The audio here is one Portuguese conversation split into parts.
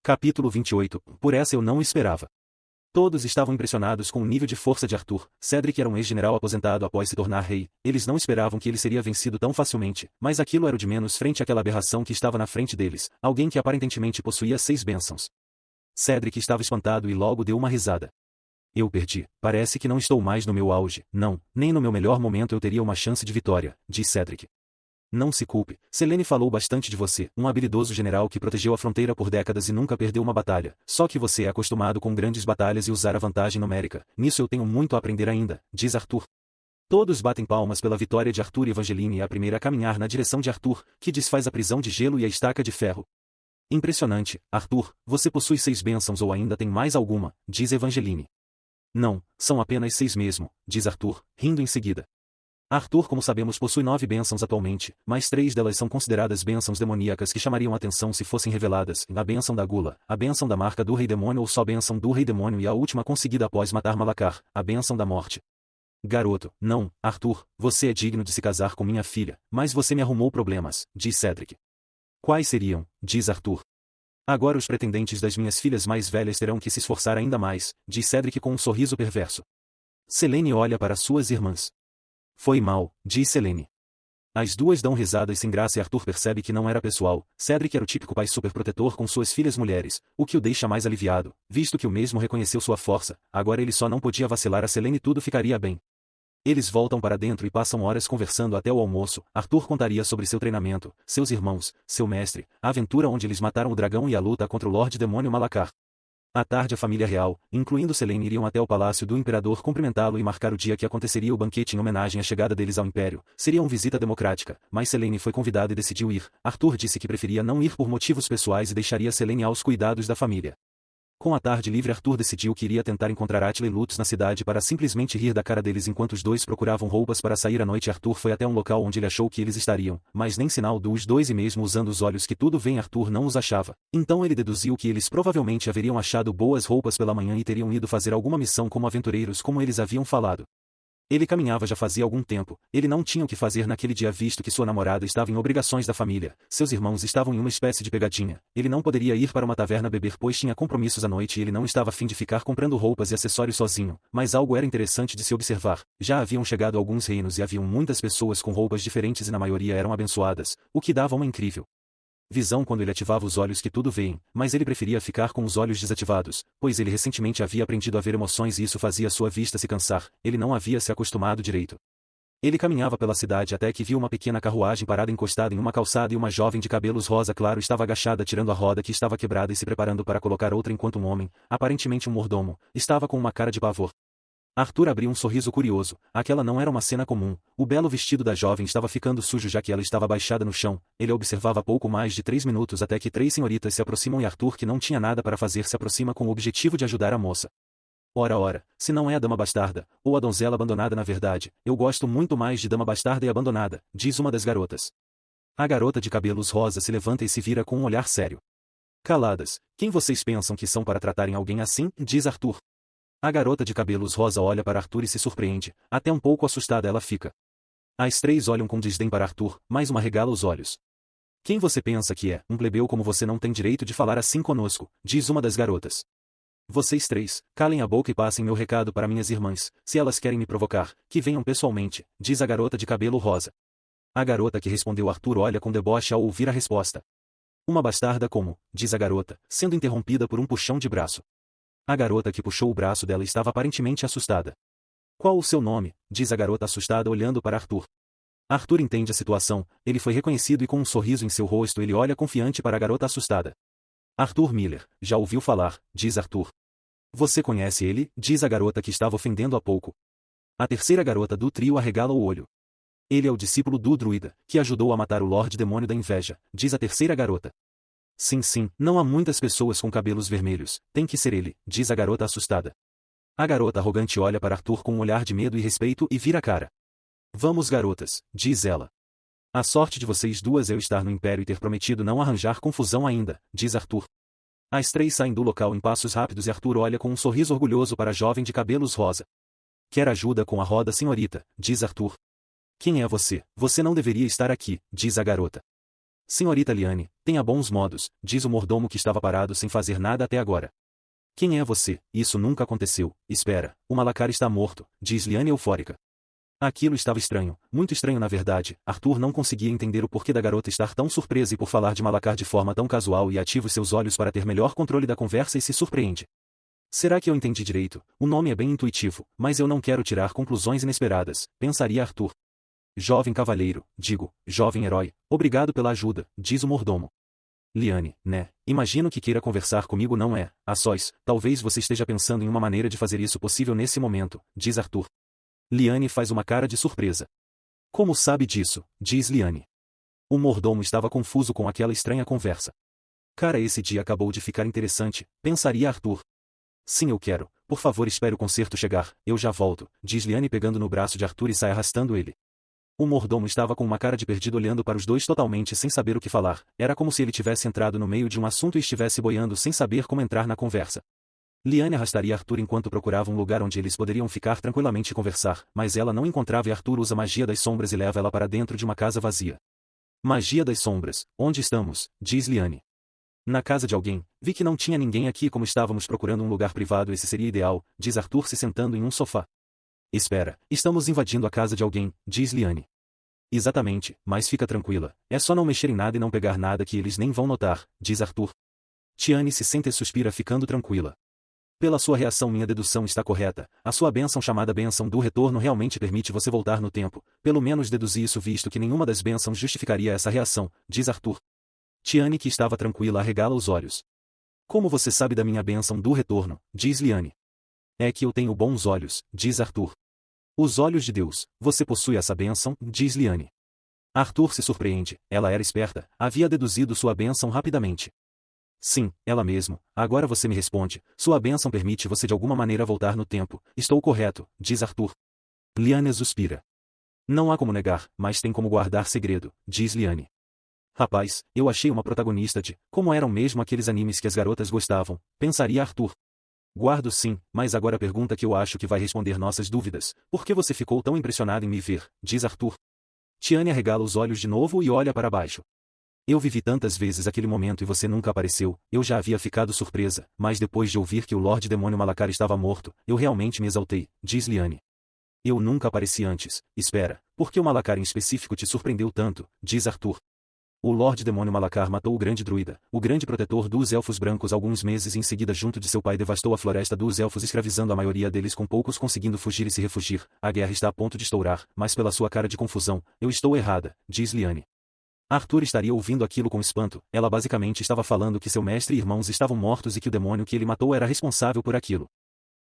Capítulo 28. Por essa eu não o esperava. Todos estavam impressionados com o nível de força de Arthur. Cedric era um ex-general aposentado após se tornar rei. Eles não esperavam que ele seria vencido tão facilmente, mas aquilo era o de menos frente àquela aberração que estava na frente deles, alguém que aparentemente possuía 6 bênçãos. Cedric estava espantado e logo deu uma risada. Eu perdi. Parece que não estou mais no meu auge. Não, nem no meu melhor momento eu teria uma chance de vitória, disse Cedric. Não se culpe, Selene falou bastante de você, um habilidoso general que protegeu a fronteira por décadas e nunca perdeu uma batalha, só que você é acostumado com grandes batalhas e usar a vantagem numérica, nisso eu tenho muito a aprender ainda, diz Arthur. Todos batem palmas pela vitória de Arthur e Evangeline é a primeira a caminhar na direção de Arthur, que desfaz a prisão de gelo e a estaca de ferro. Impressionante, Arthur, você possui 6 bênçãos ou ainda tem mais alguma, diz Evangeline. Não, são apenas 6 mesmo, diz Arthur, rindo em seguida. Arthur, como sabemos, possui 9 bênçãos atualmente, mas 3 delas são consideradas bênçãos demoníacas que chamariam atenção se fossem reveladas: a bênção da gula, a bênção da marca do rei demônio ou só bênção do rei demônio e a última conseguida após matar Malacar, a bênção da morte. Garoto, não, Arthur, você é digno de se casar com minha filha, mas você me arrumou problemas, diz Cedric. Quais seriam, diz Arthur. Agora os pretendentes das minhas filhas mais velhas terão que se esforçar ainda mais, diz Cedric com um sorriso perverso. Selene olha para suas irmãs. Foi mal, diz Selene. As duas dão risadas sem graça e Arthur percebe que não era pessoal. Cedric era o típico pai superprotetor com suas filhas mulheres, o que o deixa mais aliviado, visto que o mesmo reconheceu sua força, agora ele só não podia vacilar a Selene e tudo ficaria bem. Eles voltam para dentro e passam horas conversando até o almoço. Arthur contaria sobre seu treinamento, seus irmãos, seu mestre, a aventura onde eles mataram o dragão e a luta contra o Lorde Demônio Malacar. À tarde a família real, incluindo Selene, iriam até o palácio do imperador cumprimentá-lo e marcar o dia que aconteceria o banquete em homenagem à chegada deles ao império. Seria uma visita democrática, mas Selene foi convidada e decidiu ir. Arthur disse que preferia não ir por motivos pessoais e deixaria Selene aos cuidados da família. Com a tarde livre, Arthur decidiu que iria tentar encontrar Attila e Lutz na cidade para simplesmente rir da cara deles enquanto os dois procuravam roupas para sair à noite. Arthur foi até um local onde ele achou que eles estariam, mas nem sinal dos dois e mesmo usando os olhos que tudo vem Arthur não os achava. Então ele deduziu que eles provavelmente haveriam achado boas roupas pela manhã e teriam ido fazer alguma missão como aventureiros como eles haviam falado. Ele caminhava já fazia algum tempo, ele não tinha o que fazer naquele dia visto que sua namorada estava em obrigações da família, seus irmãos estavam em uma espécie de pegadinha, ele não poderia ir para uma taverna beber pois tinha compromissos à noite e ele não estava a fim de ficar comprando roupas e acessórios sozinho, mas algo era interessante de se observar, já haviam chegado alguns reinos e haviam muitas pessoas com roupas diferentes e na maioria eram abençoadas, o que dava uma incrível visão quando ele ativava os olhos que tudo veem, mas ele preferia ficar com os olhos desativados, pois ele recentemente havia aprendido a ver emoções e isso fazia sua vista se cansar, ele não havia se acostumado direito. Ele caminhava pela cidade até que viu uma pequena carruagem parada encostada em uma calçada e uma jovem de cabelos rosa claro estava agachada tirando a roda que estava quebrada e se preparando para colocar outra enquanto um homem, aparentemente um mordomo, estava com uma cara de pavor. Arthur abriu um sorriso curioso, aquela não era uma cena comum, o belo vestido da jovem estava ficando sujo já que ela estava abaixada no chão, ele a observava pouco mais de 3 minutos até que 3 senhoritas se aproximam e Arthur, que não tinha nada para fazer, se aproxima com o objetivo de ajudar a moça. Ora, se não é a dama bastarda, ou a donzela abandonada na verdade, eu gosto muito mais de dama bastarda e abandonada, diz uma das garotas. A garota de cabelos rosa se levanta e se vira com um olhar sério. Caladas, quem vocês pensam que são para tratarem alguém assim? Diz Arthur. A garota de cabelos rosa olha para Arthur e se surpreende, até um pouco assustada ela fica. As 3 olham com desdém para Arthur, mais uma regala os olhos. Quem você pensa que é? Um plebeu como você não tem direito de falar assim conosco, diz uma das garotas. Vocês 3, calem a boca e passem meu recado para minhas irmãs, se elas querem me provocar, que venham pessoalmente, diz a garota de cabelo rosa. A garota que respondeu Arthur olha com deboche ao ouvir a resposta. Uma bastarda como, diz a garota, sendo interrompida por um puxão de braço. A garota que puxou o braço dela estava aparentemente assustada. Qual o seu nome? Diz a garota assustada olhando para Arthur. Arthur entende a situação, ele foi reconhecido e com um sorriso em seu rosto ele olha confiante para a garota assustada. Arthur Miller, já ouviu falar, diz Arthur. Você conhece ele? Diz a garota que estava ofendendo há pouco. A terceira garota do trio arregala o olho. Ele é o discípulo do druida, que ajudou a matar o Lorde Demônio da Inveja, diz a terceira garota. Sim, não há muitas pessoas com cabelos vermelhos, tem que ser ele, diz a garota assustada. A garota arrogante olha para Arthur com um olhar de medo e respeito e vira a cara. Vamos garotas, diz ela. A sorte de vocês duas é eu estar no Império e ter prometido não arranjar confusão ainda, diz Arthur. As 3 saem do local em passos rápidos e Arthur olha com um sorriso orgulhoso para a jovem de cabelos rosa. Quer ajuda com a roda, senhorita, diz Arthur. Quem é você? Você não deveria estar aqui, diz a garota. Senhorita Liane, tenha bons modos, diz o mordomo que estava parado sem fazer nada até agora. Quem é você? Isso nunca aconteceu. Espera, o Malacar está morto, diz Liane eufórica. Aquilo estava estranho, muito estranho na verdade. Arthur não conseguia entender o porquê da garota estar tão surpresa e por falar de Malacar de forma tão casual e ativa os seus olhos para ter melhor controle da conversa e se surpreende. Será que eu entendi direito? O nome é bem intuitivo, mas eu não quero tirar conclusões inesperadas, pensaria Arthur. Jovem cavalheiro, digo, jovem herói, obrigado pela ajuda, diz o mordomo. Liane, né? Imagino que queira conversar comigo, não é? A sós, talvez você esteja pensando em uma maneira de fazer isso possível nesse momento, diz Arthur. Liane faz uma cara de surpresa. Como sabe disso? Diz Liane. O mordomo estava confuso com aquela estranha conversa. Cara, esse dia acabou de ficar interessante, pensaria Arthur. Sim, eu quero. Por favor, espere o concerto chegar, eu já volto, diz Liane pegando no braço de Arthur e sai arrastando ele. O mordomo estava com uma cara de perdido olhando para os dois totalmente sem saber o que falar. Era como se ele tivesse entrado no meio de um assunto e estivesse boiando sem saber como entrar na conversa. Liane arrastaria Arthur enquanto procurava um lugar onde eles poderiam ficar tranquilamente e conversar, mas ela não encontrava e Arthur usa magia das sombras e leva ela para dentro de uma casa vazia. Magia das sombras, onde estamos? Diz Liane. Na casa de alguém, vi que não tinha ninguém aqui como estávamos procurando um lugar privado, esse seria ideal, diz Arthur se sentando em um sofá. Espera, estamos invadindo a casa de alguém, diz Liane. Exatamente, mas fica tranquila, é só não mexer em nada e não pegar nada que eles nem vão notar, diz Arthur. Tiane se senta e suspira ficando tranquila. Pela sua reação minha dedução está correta, a sua bênção chamada bênção do retorno realmente permite você voltar no tempo, pelo menos deduzi isso visto que nenhuma das bênçãos justificaria essa reação, diz Arthur. Tiane que estava tranquila arregala os olhos. Como você sabe da minha bênção do retorno, diz Liane. É que eu tenho bons olhos, diz Arthur. Os olhos de Deus, você possui essa bênção, diz Liane. Arthur se surpreende, ela era esperta, havia deduzido sua bênção rapidamente. Sim, ela mesmo, agora você me responde, sua bênção permite você de alguma maneira voltar no tempo, estou correto, diz Arthur. Liane suspira. Não há como negar, mas tem como guardar segredo, diz Liane. Rapaz, eu achei uma protagonista de, como eram mesmo aqueles animes que as garotas gostavam, pensaria Arthur. Guardo sim, mas agora a pergunta que eu acho que vai responder nossas dúvidas, por que você ficou tão impressionado em me ver, diz Arthur. Tiane arregala os olhos de novo e olha para baixo. Eu vivi tantas vezes aquele momento e você nunca apareceu, eu já havia ficado surpresa, mas depois de ouvir que o Lorde Demônio Malacar estava morto, eu realmente me exaltei, diz Liane. Eu nunca apareci antes, espera, por que o Malacar em específico te surpreendeu tanto, diz Arthur. O Lorde Demônio Malacar matou o grande druida, o grande protetor dos Elfos Brancos alguns meses e em seguida junto de seu pai devastou a floresta dos Elfos escravizando a maioria deles com poucos conseguindo fugir e se refugir. A guerra está a ponto de estourar, mas pela sua cara de confusão, eu estou errada, diz Liane. Arthur estaria ouvindo aquilo com espanto, ela basicamente estava falando que seu mestre e irmãos estavam mortos e que o demônio que ele matou era responsável por aquilo.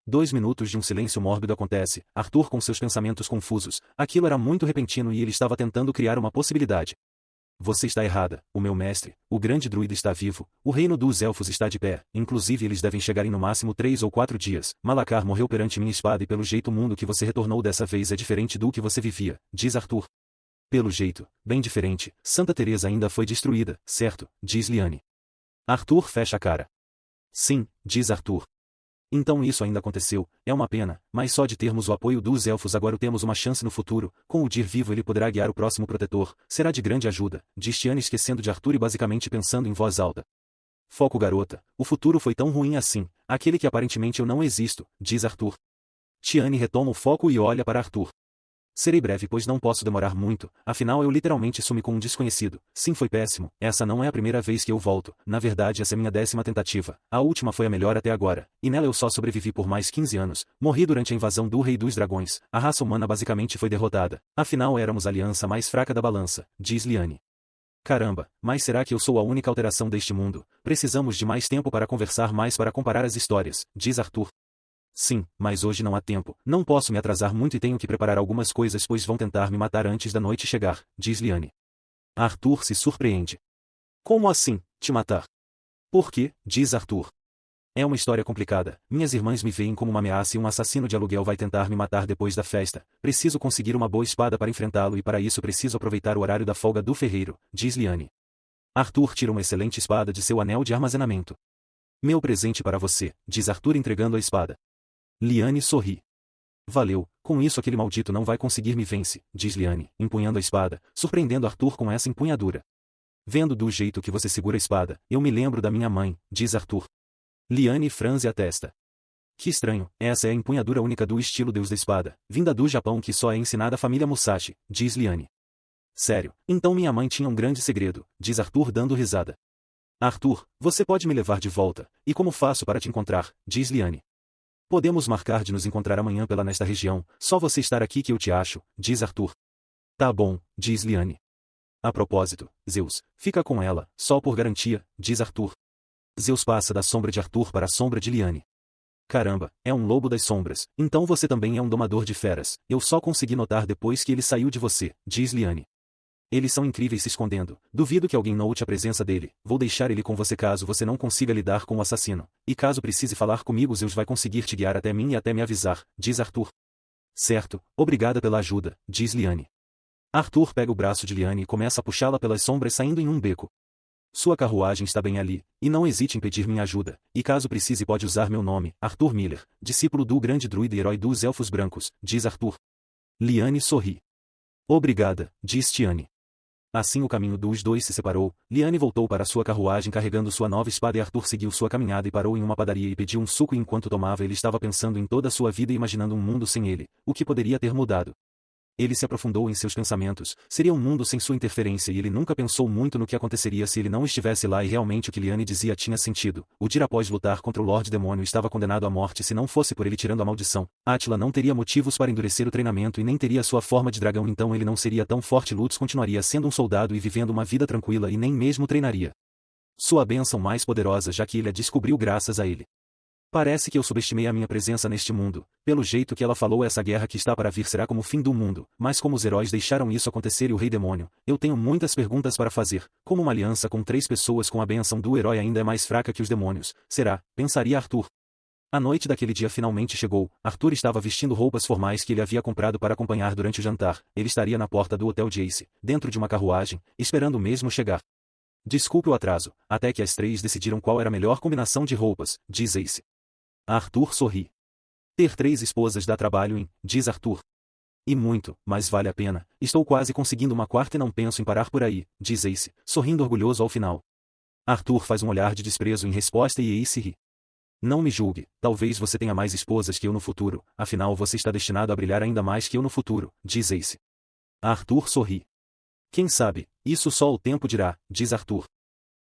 2 minutos de um silêncio mórbido acontece, Arthur com seus pensamentos confusos, aquilo era muito repentino e ele estava tentando criar uma possibilidade. Você está errada, o meu mestre, o grande druida está vivo, o reino dos elfos está de pé, inclusive eles devem chegar em no máximo 3 ou 4 dias. Malacar morreu perante minha espada e pelo jeito o mundo que você retornou dessa vez é diferente do que você vivia, diz Arthur. Pelo jeito, bem diferente, Santa Teresa ainda foi destruída, certo, diz Liane. Arthur fecha a cara. Sim, diz Arthur. Então isso ainda aconteceu, é uma pena, mas só de termos o apoio dos elfos agora temos uma chance no futuro, com o Dir vivo ele poderá guiar o próximo protetor, será de grande ajuda, diz Tiane esquecendo de Arthur e basicamente pensando em voz alta. Foco garota, o futuro foi tão ruim assim, aquele que aparentemente eu não existo, diz Arthur. Tiane retoma o foco e olha para Arthur. Serei breve pois não posso demorar muito, afinal eu literalmente sumi com um desconhecido, sim foi péssimo, essa não é a primeira vez que eu volto, na verdade essa é minha 10ª tentativa, a última foi a melhor até agora, e nela eu só sobrevivi por mais 15 anos, morri durante a invasão do Rei dos Dragões, a raça humana basicamente foi derrotada, afinal éramos a aliança mais fraca da balança, diz Liane. Caramba, mas será que eu sou a única alteração deste mundo? Precisamos de mais tempo para conversar mais para comparar as histórias, diz Arthur. Sim, mas hoje não há tempo, não posso me atrasar muito e tenho que preparar algumas coisas pois vão tentar me matar antes da noite chegar, diz Liane. Arthur se surpreende. Como assim, te matar? Por quê? Diz Arthur. É uma história complicada, minhas irmãs me veem como uma ameaça e um assassino de aluguel vai tentar me matar depois da festa, preciso conseguir uma boa espada para enfrentá-lo e para isso preciso aproveitar o horário da folga do ferreiro, diz Liane. Arthur tira uma excelente espada de seu anel de armazenamento. Meu presente para você, diz Arthur entregando a espada. Liane sorri. Valeu, com isso aquele maldito não vai conseguir me vence, diz Liane, empunhando a espada, surpreendendo Arthur com essa empunhadura. Vendo do jeito que você segura a espada, eu me lembro da minha mãe, diz Arthur. Lyanne franze a testa. Que estranho, essa é a empunhadura única do estilo Deus da Espada, vinda do Japão que só é ensinada à família Musashi, diz Lyanne. Sério, então minha mãe tinha um grande segredo, diz Arthur dando risada. Arthur, você pode me levar de volta, e como faço para te encontrar, diz Lyanne. Podemos marcar de nos encontrar amanhã pela nesta região, só você estar aqui que eu te acho, diz Arthur. Tá bom, diz Lyanne. A propósito, Zeus, fica com ela, só por garantia, diz Arthur. Zeus passa da sombra de Arthur para a sombra de Lyanne. Caramba, é um lobo das sombras, então você também é um domador de feras, eu só consegui notar depois que ele saiu de você, diz Lyanne. Eles são incríveis se escondendo, duvido que alguém note a presença dele, vou deixar ele com você caso você não consiga lidar com o assassino, e caso precise falar comigo Zeus vai conseguir te guiar até mim e até me avisar, diz Arthur. Certo, obrigada pela ajuda, diz Lyanne. Arthur pega o braço de Lyanne e começa a puxá-la pelas sombras saindo em um beco. Sua carruagem está bem ali, e não hesite em pedir minha ajuda, e caso precise pode usar meu nome, Arthur Miller, discípulo do grande druida e herói dos Elfos Brancos, diz Arthur. Lyanne sorri. Obrigada, diz Tiane. Assim o caminho dos dois se separou, Lyanne voltou para sua carruagem carregando sua nova espada e Arthur seguiu sua caminhada e parou em uma padaria e pediu um suco e enquanto tomava ele estava pensando em toda a sua vida e imaginando um mundo sem ele, o que poderia ter mudado. Ele se aprofundou em seus pensamentos, seria um mundo sem sua interferência e ele nunca pensou muito no que aconteceria se ele não estivesse lá e realmente o que Lyanne dizia tinha sentido. O dia após lutar contra o Lorde Demônio estava condenado à morte se não fosse por ele tirando a maldição. Átila não teria motivos para endurecer o treinamento e nem teria sua forma de dragão então ele não seria tão forte Lutz continuaria sendo um soldado e vivendo uma vida tranquila e nem mesmo treinaria. Sua bênção mais poderosa já que ele a descobriu graças a ele. Parece que eu subestimei a minha presença neste mundo, pelo jeito que ela falou essa guerra que está para vir será como o fim do mundo, mas como os heróis deixaram isso acontecer e o Rei Demônio, eu tenho muitas perguntas para fazer, como uma aliança com 3 pessoas com a bênção do herói ainda é mais fraca que os demônios, será, pensaria Arthur. A noite daquele dia finalmente chegou, Arthur estava vestindo roupas formais que ele havia comprado para acompanhar durante o jantar, ele estaria na porta do hotel de Ace, dentro de uma carruagem, esperando mesmo chegar. Desculpe o atraso, até que as 3 decidiram qual era a melhor combinação de roupas, diz Ace. Arthur sorri. Ter 3 esposas dá trabalho diz Arthur. E muito, mas vale a pena, estou quase conseguindo uma 4ª e não penso em parar por aí, diz Ace, sorrindo orgulhoso ao final. Arthur faz um olhar de desprezo em resposta e Ace ri. Não me julgue, talvez você tenha mais esposas que eu no futuro, afinal você está destinado a brilhar ainda mais que eu no futuro, diz Ace. Arthur sorri. Quem sabe, isso só o tempo dirá, diz Arthur.